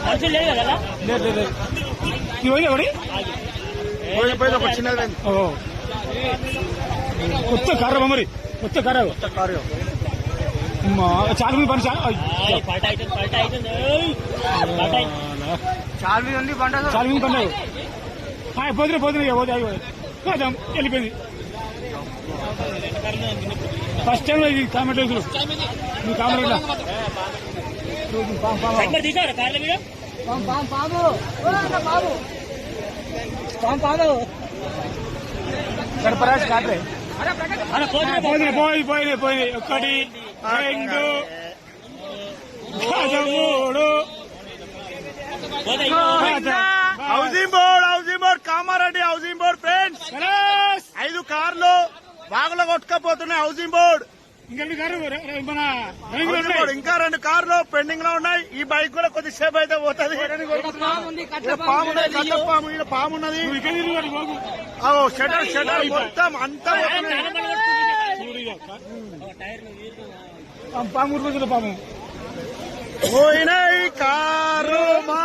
మనుషులు లేదు కదా? లేదు లేదు లేదు. ఇవి ఒకటి ఒక చిన్నది కొత్త కారు మరి కొత్త కారు చాలా మంది పని చాలా ఉంది బండ చాలా మంది పని పోతున్నా పోతున్నా పోదాం వెళ్ళిపోయింది. ఫస్ట్ టైం ఇది కామెంట్ మీ కామెంట్ సర్పరాజ్ కాట్రే పోయినాయి ఒక్కటి రెండు మూడు housing board Kamareddy housing board friends 5 కార్లు బాగులో కొట్టుకపోతున్నాయి. హౌసింగ్ బోర్డ్ ఇంకా 2 కార్లు పెండింగ్ లో ఉన్నాయి. ఈ బైక్ కూడా కొద్దిసేపు అయితే పోతుంది. పాము ఉన్నది షటర్ మొత్తం అంతా పాము పోయినాయి కారు మా